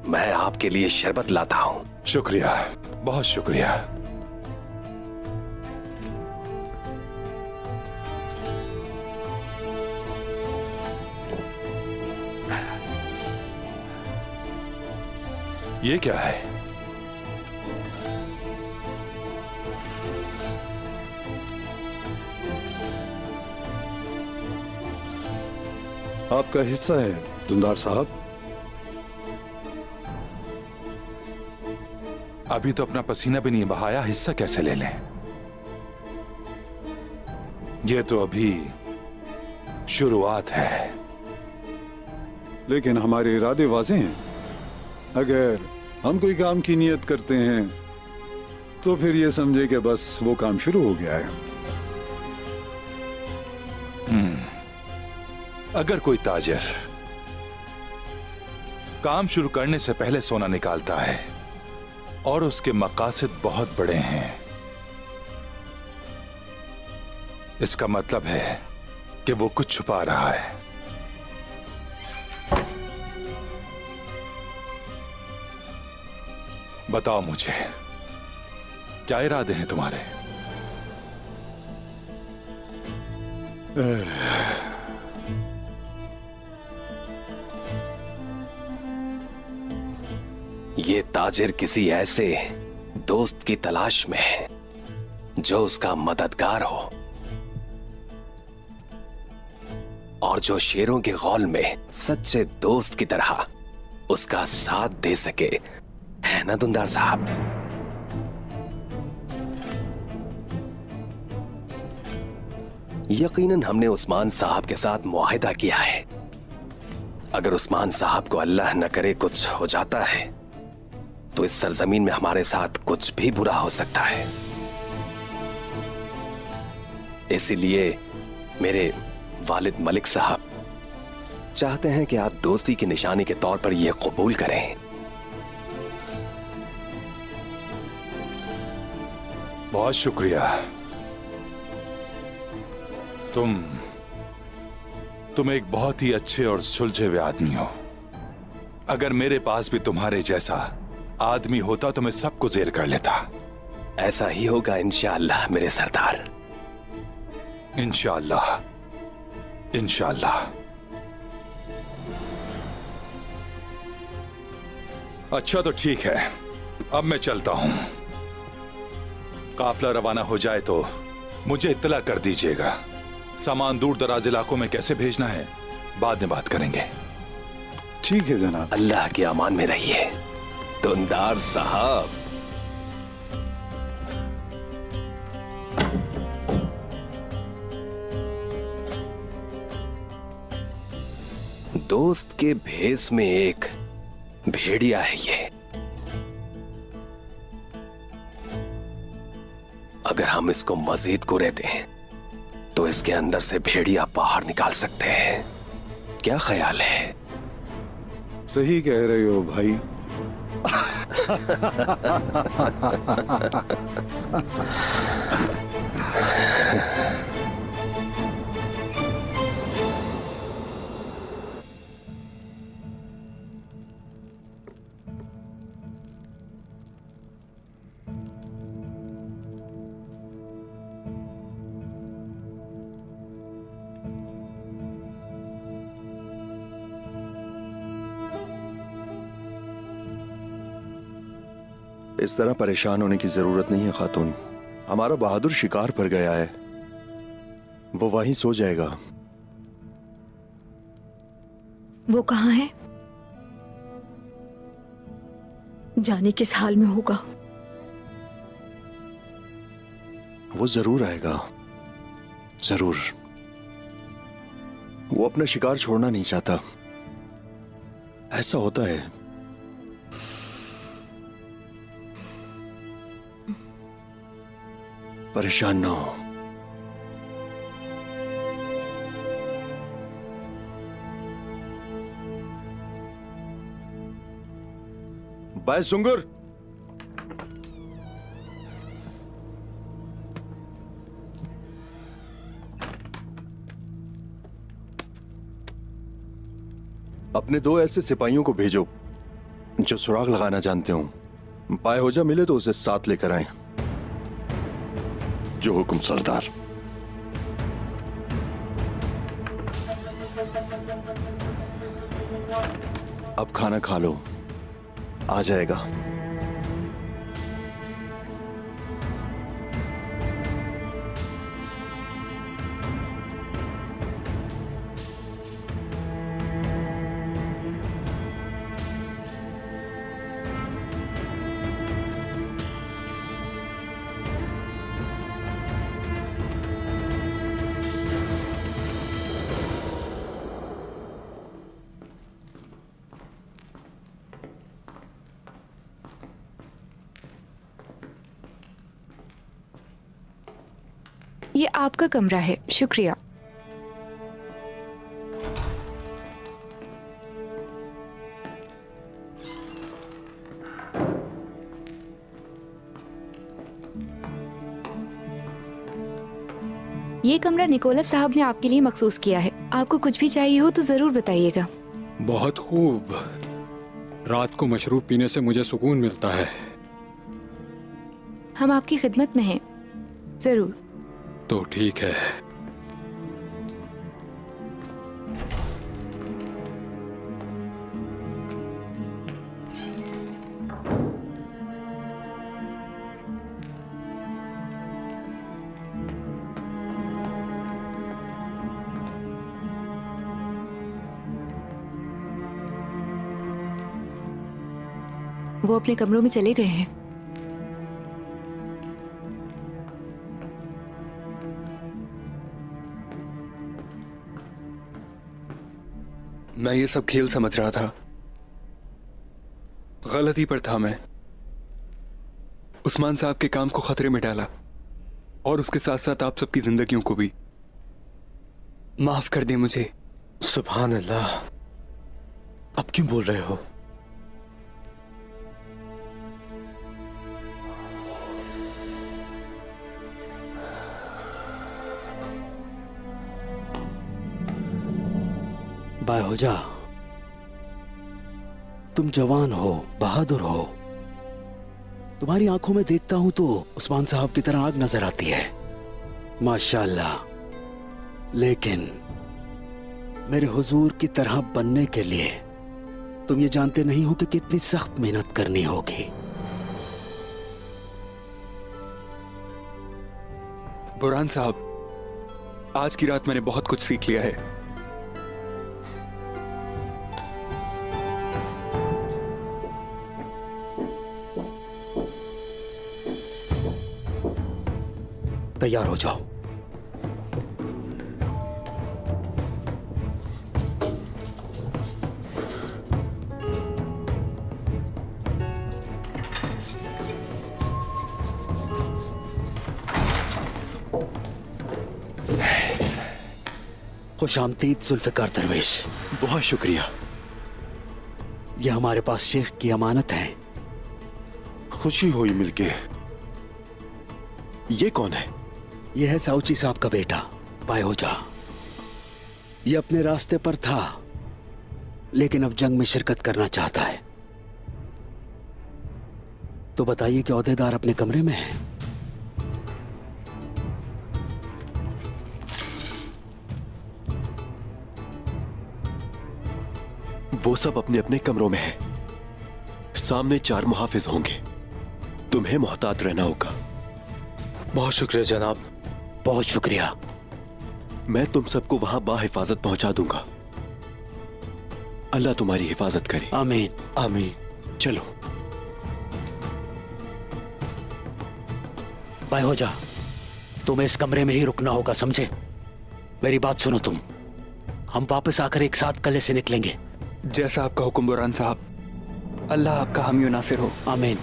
मैं आपके लिए शरबत लाता हूं। शुक्रिया, बहुत शुक्रिया। ये क्या है? आपका हिस्सा है दुंदार साहब। अभी तो अपना पसीना भी नहीं बहाया, हिस्सा कैसे ले लें? ये तो अभी शुरुआत है। लेकिन हमारे इरादे वाज़ेह हैं। अगर हम कोई काम की नियत करते हैं तो फिर ये समझे कि बस वो काम शुरू हो गया है। अगर कोई ताजिर काम शुरू करने से पहले सोना निकालता है और उसके मकासद बहुत बड़े हैं, इसका मतलब है कि वो कुछ छुपा रहा है। बताओ मुझे, क्या इरादे हैं तुम्हारे? ये ताजिर किसी ऐसे दोस्त की तलाश में है जो उसका मददगार हो और जो शेरों के गौल में सच्चे दोस्त की तरह उसका साथ दे सके, है ना दुंदार साहब? यकीनन हमने उस्मान साहब के साथ मुआहिदा किया है। अगर उस्मान साहब को अल्लाह न करे कुछ हो जाता है तो इस सरजमीन में हमारे साथ कुछ भी बुरा हो सकता है। इसीलिए मेरे वालिद मलिक साहब चाहते हैं कि आप दोस्ती की निशानी के तौर पर यह कबूल करें। बहुत शुक्रिया। तुम एक बहुत ही अच्छे और सुलझे हुए आदमी हो। अगर मेरे पास भी तुम्हारे जैसा आदमी होता तो मैं सबको जेर कर लेता। ऐसा ही होगा इंशाअल्लाह मेरे सरदार। इंशाअल्लाह, इंशाअल्लाह। अच्छा तो ठीक है, अब मैं चलता हूं। काफिला रवाना हो जाए तो मुझे इत्तला कर दीजिएगा। सामान दूर दराज इलाकों में कैसे भेजना है बाद में बात करेंगे। ठीक है जनाब। अल्लाह के अमान में रहिए दुंदार साहब। दोस्त के भेस में एक भेड़िया है ये। अगर हम इसको मजीद कुरे दें तो इसके अंदर से भेड़िया बाहर निकाल सकते हैं। क्या ख्याल है? सही कह रहे हो भाई। इस तरह परेशान होने की जरूरत नहीं है खातून। हमारा बहादुर शिकार पर गया है, वो वहीं सो जाएगा। वो कहाँ है? जाने किस हाल में होगा? वो जरूर आएगा, जरूर। वो अपना शिकार छोड़ना नहीं चाहता। ऐसा होता है। परेशान ना हो। बाय सुंगर। अपने 2 ऐसे सिपाहियों को भेजो जो सुराग लगाना जानते हो, बाय होजा मिले तो उसे साथ लेकर आए। जो हुक्म सरदार। अब खाना खा लो, आ जाएगा। ये आपका कमरा है, शुक्रिया। ये कमरा निकोलस साहब ने आपके लिए मखसूस किया है। आपको कुछ भी चाहिए हो तो जरूर बताइएगा। बहुत खूब। रात को मशरूब पीने से मुझे सुकून मिलता है। हम आपकी खिदमत में हैं, जरूर। तो ठीक है। वो अपने कमरों में चले गए हैं। मैं ये सब खेल समझ रहा था, गलती पर था मैं। उस्मान साहब के काम को खतरे में डाला और उसके साथ साथ आप सबकी जिंदगियों को भी। माफ कर दे मुझे। सुभान अल्लाह, अब क्यों बोल रहे हो? बाय होजा, तुम जवान हो, बहादुर हो। तुम्हारी आंखों में देखता हूं तो उस्मान साहब की तरह आग नजर आती है, माशाअल्लाह। लेकिन मेरे हुजूर की तरह बनने के लिए तुम ये जानते नहीं हो कि कितनी सख्त मेहनत करनी होगी। बुरहान साहब, आज की रात मैंने बहुत कुछ सीख लिया है। तैयार हो जाओ। खुशामदीद जुल्फ़िकार दरवेश। बहुत शुक्रिया। यह हमारे पास शेख की अमानत है। खुशी हुई मिलके। ये कौन है? यह है साउची साहब का बेटा बाय होजा। यह अपने रास्ते पर था लेकिन अब जंग में शिरकत करना चाहता है। तो बताइए कि ओहदेदार अपने कमरे में है? वो सब अपने अपने कमरों में हैं। सामने 4 मुहाफिज होंगे। तुम्हें मोहतात रहना होगा। बहुत शुक्रिया जनाब, बहुत शुक्रिया। मैं तुम सबको वहां बाहिफाजत पहुंचा दूंगा। अल्लाह तुम्हारी हिफाजत करे। आमीन आमीन। चलो। बाय होजा, तुम्हें इस कमरे में ही रुकना होगा, समझे? मेरी बात सुनो तुम। हम वापस आकर एक साथ कले से निकलेंगे। जैसा आपका हुक्म बुरहान साहब। अल्लाह आपका हामी नासिर हो। आमीन।